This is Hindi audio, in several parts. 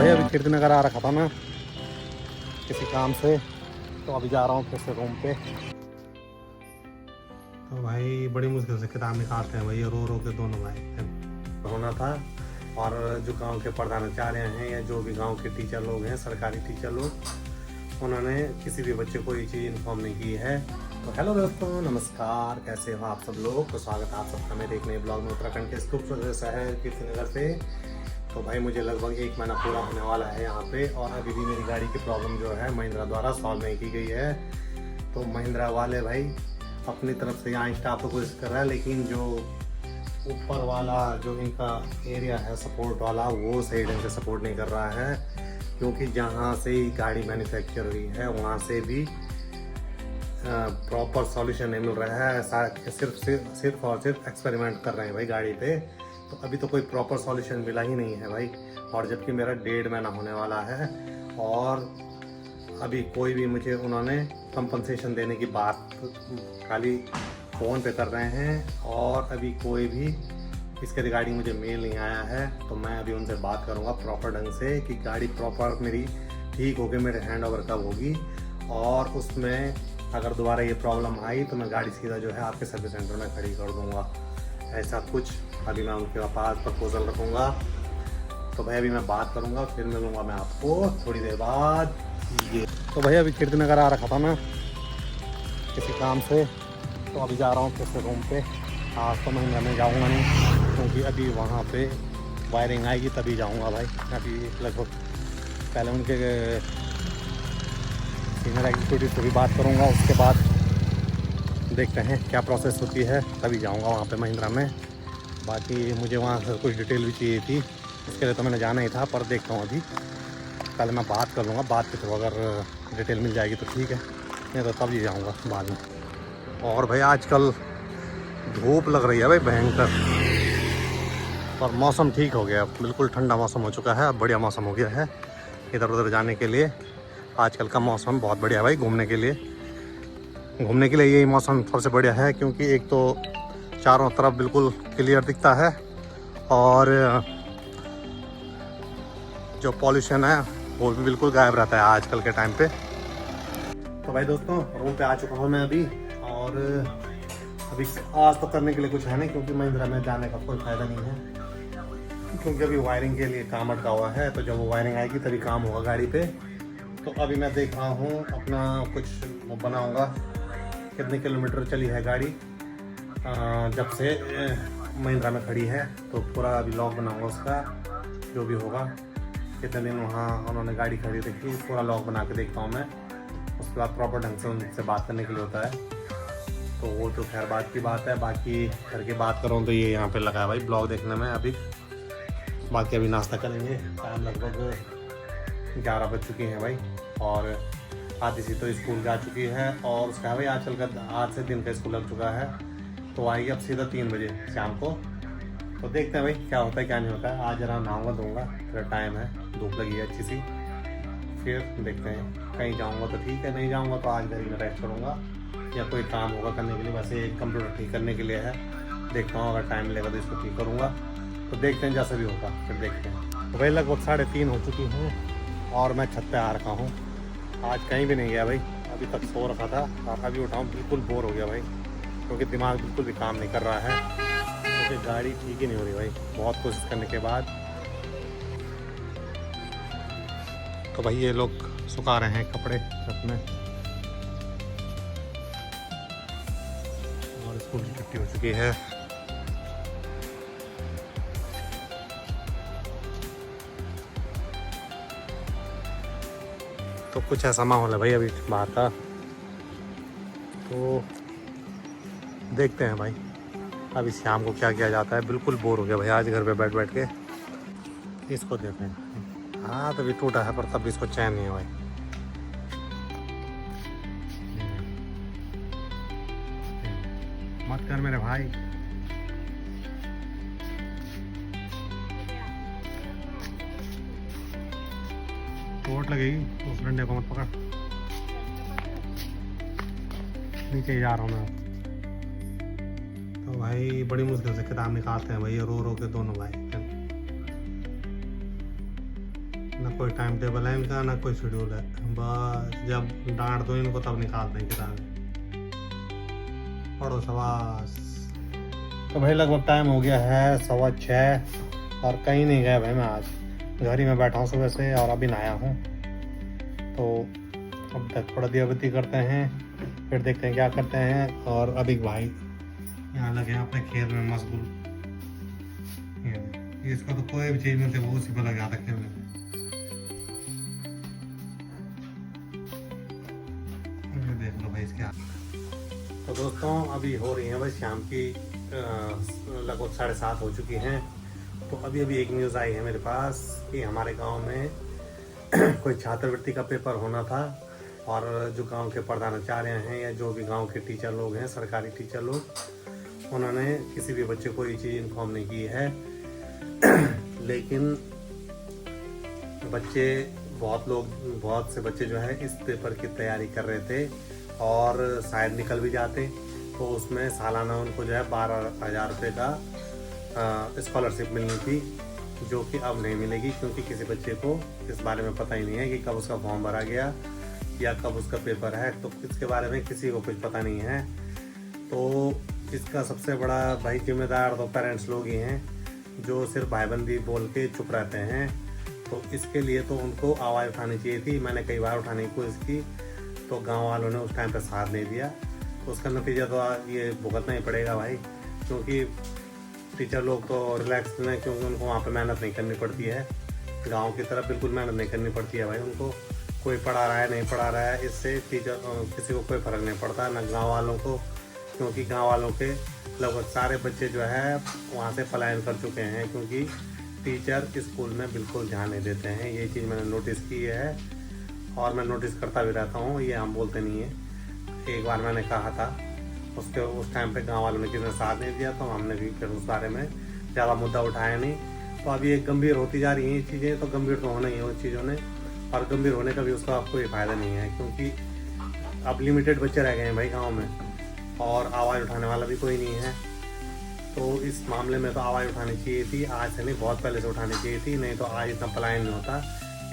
भाई अभी कीर्तिनगर आ रखा था मैं किसी काम से, तो अभी जा रहा हूँ फिर से रूम पे। तो भाई बड़ी मुश्किल से किताब निकालते हैं भाई, रो रो के दोनों भाई होना था। और जो गांव के प्रधानाचार्य हैं या जो भी गांव के टीचर लोग हैं, सरकारी टीचर लोग, उन्होंने किसी भी बच्चे को ये चीज़ इन्फॉर्म नहीं की है। तो हेलो दोस्तों, नमस्कार, कैसे हो आप सब लोग। तो स्वागत है आप सबका मेरे एक नए ब्लॉग में उत्तराखंड के खूबसूरत शहर कीर्तिनगर से। तो भाई मुझे लगभग 1 महीना पूरा होने वाला है यहाँ पे, और अभी भी मेरी गाड़ी की प्रॉब्लम जो है महिंद्रा द्वारा सॉल्व नहीं की गई है। तो महिंद्रा वाले भाई अपनी तरफ से यहाँ स्टाफ तो कोशिश कर रहा है, लेकिन जो ऊपर वाला जो इनका एरिया है सपोर्ट वाला, वो सही ढंग से सपोर्ट नहीं कर रहा है। क्योंकि जहाँ से गाड़ी मैन्युफैक्चर हुई है वहाँ से भी प्रॉपर सॉल्यूशन नहीं मिल रहा है। ऐसा सिर्फ और सिर्फ एक्सपेरिमेंट कर रहे हैं भाई गाड़ी पे। तो अभी तो कोई प्रॉपर सॉल्यूशन मिला ही नहीं है भाई, और जबकि मेरा 1.5 महीना होने वाला है, और अभी कोई भी मुझे उन्होंने कंपनसेशन देने की बात खाली फ़ोन पे कर रहे हैं, और अभी कोई भी इसके रिगार्डिंग मुझे मेल नहीं आया है। तो मैं अभी उनसे बात करूंगा प्रॉपर ढंग से कि गाड़ी प्रॉपर मेरी ठीक होकर मेरे हैंड ओवर कब होगी, और उसमें अगर दोबारा ये प्रॉब्लम आई तो मैं गाड़ी सीधा जो है आपके सर्विस सेंटर में खड़ी कर दूंगा। ऐसा कुछ अभी मैं उनके पास प्रपोजल रखूँगा। तो भाई अभी मैं बात करूँगा, फिर मिलूँगा मैं आपको थोड़ी देर बाद। ये तो भाई अभी कीर्तिनगर आ रखा था मैं किसी काम से, तो अभी जा रहा हूँ फिर से रूम पे। आज तो महिंद्रा में जाऊँगा नहीं, क्योंकि अभी वहाँ पे वायरिंग आएगी तभी जाऊँगा भाई। अभी लगभग पहले उनके सीनियर एग्जीक्यूटिव से भी बात करूँगा, उसके बाद देखते हैं क्या प्रोसेस होती है, तभी जाऊँगा वहाँ पे महिंद्रा में। बाकी मुझे वहाँ से कुछ डिटेल भी चाहिए थी, उसके लिए तो मैंने जाना ही था, पर देखता हूँ अभी पहले मैं बात कर लूँगा। बात के थ्रू अगर डिटेल मिल जाएगी तो ठीक है, नहीं तो तब ही जाऊँगा बाद में। और भाई आजकल धूप लग रही है भाई भयंकर, और मौसम ठीक हो गया, बिल्कुल ठंडा मौसम हो चुका है, अब बढ़िया मौसम हो गया है इधर उधर जाने के लिए। आजकल का मौसम बहुत बढ़िया है भाई घूमने के लिए यही मौसम सबसे बढ़िया है, क्योंकि एक तो चारों तरफ बिल्कुल क्लियर दिखता है, और जो पॉल्यूशन है वो भी बिल्कुल गायब रहता है आजकल के टाइम पे। तो भाई दोस्तों रूम पे आ चुका हूँ मैं अभी, और अभी आज तो करने के लिए कुछ है नहीं, क्योंकि महिंद्रा में जाने का कोई फ़ायदा नहीं है, क्योंकि अभी वायरिंग के लिए काम अटका हुआ है। तो जब वो वायरिंग आएगी तभी काम होगा गाड़ी पे। तो अभी मैं देख रहा हूँ अपना कुछ वो बनाऊँगा, कितने किलोमीटर चली है गाड़ी जब से महिंद्रा में खड़ी है। तो पूरा अभी लॉग बनाऊँगा उसका, जो भी होगा कितने दिन वहाँ उन्होंने गाड़ी खड़ी रखी, पूरा लॉग बना के देखता हूँ मैं। उसके बाद प्रॉपर ढंग से उनसे बात करने के लिए होता है। तो वो तो खैर बात की बात है, बाकी करके बात करूँ तो ये यहाँ पे लगा है भाई ब्लॉग देखने में अभी। बाकी अभी नाश्ता करेंगे, टाइम लगभग 11 बज चुकी हैं भाई, और आधी सी तो स्कूल जा चुकी है, और उसका भाई आज से दिन का स्कूल लग चुका है। तो आएगी अब सीधा 3 बजे शाम को। तो देखते हैं भाई क्या होता है क्या नहीं होता है। आज जरा नहाऊंगा धोऊंगा, फिर टाइम है, धूप लगी है अच्छी सी, फिर देखते हैं। कहीं जाऊंगा तो ठीक है, नहीं जाऊंगा तो आज घर में रेस्ट करूंगा, या कोई काम होगा करने के लिए। वैसे एक कंप्यूटर ठीक करने के लिए है, देखता हूँ अगर टाइम लगेगा तो इसको ठीक करूँगा। तो देखते हैं जैसा भी होगा, फिर देखते हैं। तो भाई लगभग 3:30 हो चुकी हैं, और मैं छत पे आ रखा हूँ। आज कहीं भी नहीं गया भाई, अभी तक सो रखा था, और अभी उठाऊँ बिल्कुल बोर हो गया भाई, क्योंकि दिमाग बिल्कुल भी काम नहीं कर रहा है, क्योंकि गाड़ी ठीक ही नहीं हो रही भाई बहुत कोशिश करने के बाद। तो भाई ये लोग सुखा रहे हैं कपड़े छत में, और स्कूल की छुट्टी हो चुकी है। तो कुछ ऐसा माहौल है भाई अभी बाहर का। तो देखते हैं भाई अभी शाम को क्या किया जाता है। बिल्कुल बोर हो गया भाई आज घर पे बैठ बैठ के। इसको देते हैं, हाँ तो भी टूटा है, पर तब भी इसको चैन नहीं है भाई। मत कर मेरे भाई, चोट लगेगी, उस डंडे को मत पकड़। नीचे ही जा रहा हूँ मैं। तो भाई बड़ी मुश्किल से किताब निकालते हैं भाई, रो रो के दोनों भाई। ना कोई टाइम टेबल है इनका, ना कोई शेड्यूल है। बस जब डांट दो इनको तब निकालते हैं किताबें, पढ़ो शाबाश। तो भाई लगभग टाइम हो गया है 6:15 और कहीं नहीं गया भाई। मैं आज घर ही में बैठा हूँ सुबह से और अभी नहाया हूँ। तो अब तक थोड़ा दिया बत्ती करते हैं, फिर देखते हैं क्या करते हैं। और अभी भाई यहाँ लगे हैं अपने खेल में मशगूल। इसको तो कोई भी चीज मिलती है वो उसी पर लगा था खेलने में। ये देख लो भाई इसके हाथ। तो दोस्तों अभी हो रही है भाई शाम की लगभग 7:30 हो चुकी हैं। तो अभी एक न्यूज़ आई है मेरे पास कि हमारे गांव में कोई छात्रवृत्ति का पेपर होना था और जो गांव के प्रधानाचार्य हैं या जो भी गांव के टीचर लोग हैं, सरकारी टीचर लोग, उन्होंने किसी भी बच्चे को ये चीज़ इन्फॉर्म नहीं की है। लेकिन बहुत से बच्चे जो है इस पेपर की तैयारी कर रहे थे और शायद निकल भी जाते। तो उसमें सालाना उनको जो है 12,000 रुपये का स्कॉलरशिप मिलनी थी, जो कि अब नहीं मिलेगी क्योंकि किसी बच्चे को इस बारे में पता ही नहीं है कि कब उसका फॉर्म भरा गया या कब उसका पेपर है। तो इसके बारे में किसी को कुछ पता नहीं है। तो इसका सबसे बड़ा भाई जिम्मेदार तो पेरेंट्स लोग ही हैं, जो सिर्फ भाईबंदी बोल के चुप रहते हैं। तो इसके लिए तो उनको आवाज़ उठानी चाहिए थी। मैंने कई बार उठाने की कोशिश की, तो गांव वालों ने उस टाइम पे साथ नहीं दिया। तो उसका नतीजा तो ये भुगतना ही पड़ेगा भाई, क्योंकि टीचर लोग तो रिलैक्स हैं, क्योंकि उनको वहाँ पे मेहनत नहीं करनी पड़ती है। गांव की तरफ बिल्कुल मेहनत नहीं करनी पड़ती है भाई। उनको कोई पढ़ा रहा है नहीं पढ़ा रहा है, इससे टीचर किसी को कोई फ़र्क नहीं पड़ता, ना गाँव वालों को, क्योंकि गाँव वालों के लगभग सारे बच्चे जो है वहाँ से पलायन कर चुके हैं, क्योंकि टीचर स्कूल में बिल्कुल ध्यान नहीं देते हैं। ये चीज़ मैंने नोटिस की है और मैं नोटिस करता भी रहता हूँ, ये हम बोलते नहीं है। एक बार मैंने कहा था, उस टाइम पे गांव वालों ने किसी ने साथ नहीं दिया, तो हमने भी फिर उस बारे में ज़्यादा मुद्दा उठाया नहीं। तो अभी ये गंभीर होती जा रही हैं ये चीज़ें, तो गंभीर तो होना ही है उन चीज़ों ने, और गंभीर होने का भी उसका कोई फ़ायदा नहीं है, क्योंकि अब लिमिटेड बच्चे रह गए हैं भाई गाँव में और आवाज़ उठाने वाला भी कोई नहीं है। तो इस मामले में तो आवाज़ उठानी चाहिए थी, आज से नहीं बहुत पहले से उठानी चाहिए थी, नहीं तो आज इतना पलायन नहीं होता,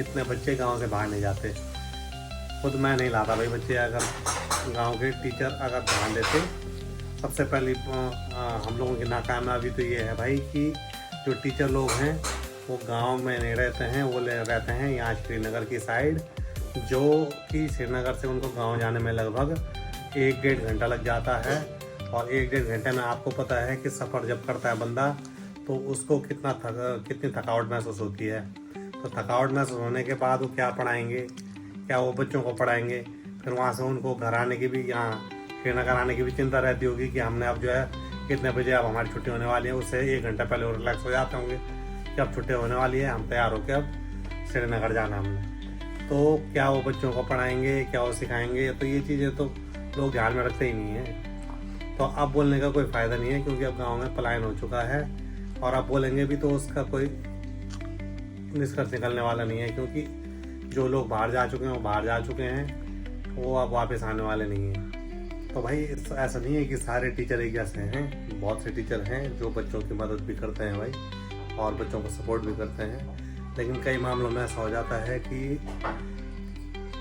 इतने बच्चे गांव से बाहर नहीं जाते। खुद मैं नहीं लाता भाई बच्चे, अगर गांव के टीचर अगर ध्यान देते। सबसे पहले हम लोगों की नाकामयाबी तो ये है भाई कि जो टीचर लोग हैं वो गांव में नहीं रहते हैं, वो रहते हैं यहाँ श्रीनगर की साइड, जो कि श्रीनगर से उनको गाँव जाने में लगभग 1-1.5 घंटा लग जाता है। और 1-1.5 घंटे में आपको पता है कि सफ़र जब करता है बंदा तो उसको कितनी थकावट महसूस होती है। तो थकावट महसूस होने के बाद वो क्या पढ़ाएंगे, क्या वो बच्चों को पढ़ाएंगे। फिर वहाँ से उनको घर आने की भी, यहाँ श्रीनगर आने की भी चिंता रहती होगी कि हमने अब जो है कितने बजे अब हमारी छुट्टी होने वाली है। उससे 1 घंटा पहले वो रिलैक्स हो जाते होंगे कि अब छुट्टी होने वाली है, हम तैयार होकर अब श्रीनगर जाना हमने। तो क्या वो बच्चों को पढ़ाएंगे, क्या वो सिखाएंगे, तो ये चीज़ें तो लोग ध्यान में रखते ही नहीं हैं। तो अब बोलने का कोई फ़ायदा नहीं है, क्योंकि अब गांव में पलायन हो चुका है और अब बोलेंगे भी तो उसका कोई निष्कर्ष निकलने वाला नहीं है, क्योंकि जो लोग बाहर जा चुके हैं वो बाहर जा चुके हैं, वो अब वापस आने वाले नहीं हैं। तो भाई ऐसा नहीं है कि सारे टीचर एक जैसे हैं, बहुत से टीचर हैं जो बच्चों की मदद भी करते हैं भाई और बच्चों को सपोर्ट भी करते हैं। लेकिन कई मामलों में ऐसा हो जाता है कि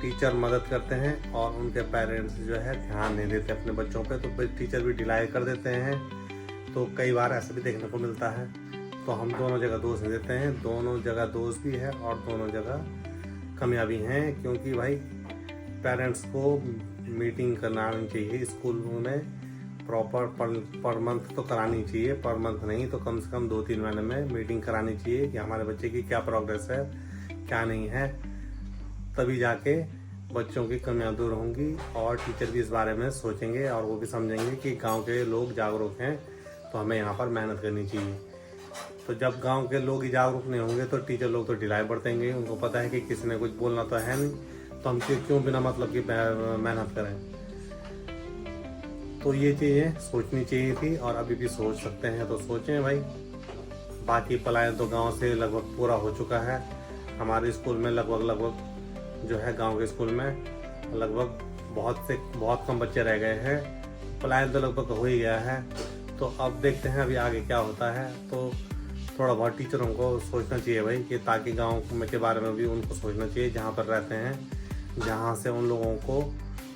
टीचर मदद करते हैं और उनके पेरेंट्स जो है ध्यान नहीं देते अपने बच्चों पे, तो टीचर भी डिलाई कर देते हैं। तो कई बार ऐसा भी देखने को मिलता है। तो हम दोनों जगह दोष नहीं देते हैं, दोनों जगह दोष भी है और दोनों जगह कामयाबी हैं, क्योंकि भाई पेरेंट्स को मीटिंग करानी चाहिए स्कूल में, प्रॉपर पर मंथ तो करानी चाहिए, पर मंथ नहीं तो कम से कम 2-3 महीने में मीटिंग करानी चाहिए कि हमारे बच्चे की क्या प्रोग्रेस है, क्या नहीं है। तभी जाके बच्चों की कमियां दूर होंगी और टीचर भी इस बारे में सोचेंगे और वो भी समझेंगे कि गांव के लोग जागरूक हैं, तो हमें यहाँ पर मेहनत करनी चाहिए। तो जब गांव के लोग ही जागरूक नहीं होंगे तो टीचर लोग तो ढिलाई बरतेंगे। उनको पता है कि किसी ने कुछ बोलना तो है नहीं, तो हम क्यों बिना मतलब की मेहनत करें। तो ये चीज़ें सोचनी चाहिए थी और अभी भी सोच सकते हैं तो सोचें भाई। बाकी पलायन तो गांव से लगभग पूरा हो चुका है। हमारे स्कूल में लगभग जो है गांव के स्कूल में लगभग बहुत कम बच्चे रह गए हैं। पलायन तो लगभग हो ही गया है। तो अब देखते हैं अभी आगे क्या होता है। तो थोड़ा बहुत टीचरों को सोचना चाहिए भाई, कि ताकि गाँव में के बारे में भी उनको सोचना चाहिए, जहाँ पर रहते हैं, जहाँ से उन लोगों को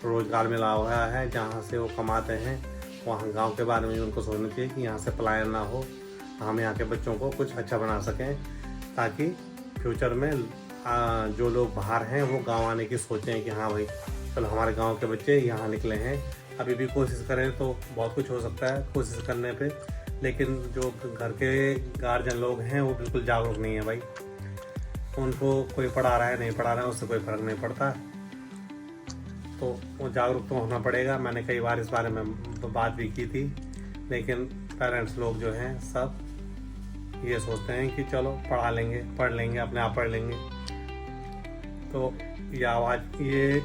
रोज़गार मिला हुआ है, जहाँ से वो कमाते हैं, वहाँ गांव के बारे में भी उनको सोचना चाहिए कि यहाँ से पलायन ना हो, हम यहाँ के बच्चों को कुछ अच्छा बना सकें, ताकि फ्यूचर में जो लोग बाहर हैं वो गांव आने की सोचें कि हाँ भाई चलो हमारे गांव के बच्चे यहाँ निकले हैं। अभी भी कोशिश करें तो बहुत कुछ हो सकता है कोशिश करने पे, लेकिन जो घर के गार्जियन लोग हैं वो बिल्कुल जागरूक नहीं है भाई। उनको कोई पढ़ा रहा है नहीं पढ़ा रहा है उससे कोई फ़र्क नहीं पड़ता, तो वो जागरूक तो होना पड़ेगा। मैंने कई बार इस बारे में बात भी की थी, लेकिन पेरेंट्स लोग जो हैं सब ये सोचते हैं कि चलो पढ़ा लेंगे, पढ़ लेंगे, अपने आप पढ़ लेंगे। तो ये आवाज़, ये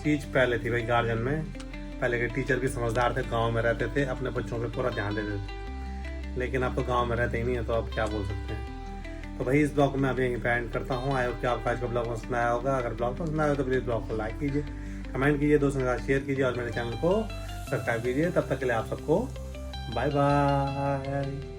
चीज़ पहले थी भाई गार्जियन में, पहले के टीचर भी समझदार थे, गांव में रहते थे, अपने बच्चों पे पूरा ध्यान देते थे, लेकिन अब तो गांव में रहते ही नहीं है, तो अब क्या बोल सकते हैं। तो भाई इस ब्लॉग में अभी यहीं पे एंड करता हूँ। आई होप कि आपको आज का ब्लॉग पसंद आया होगा। अगर ब्लॉग पसंद आया हो तो प्लीज़ ब्लॉग को लाइक कीजिए, कमेंट कीजिए, दोस्तों के साथ शेयर कीजिए और मेरे चैनल को सब्सक्राइब कीजिए। तब तक के लिए आप सबको बाय बाय।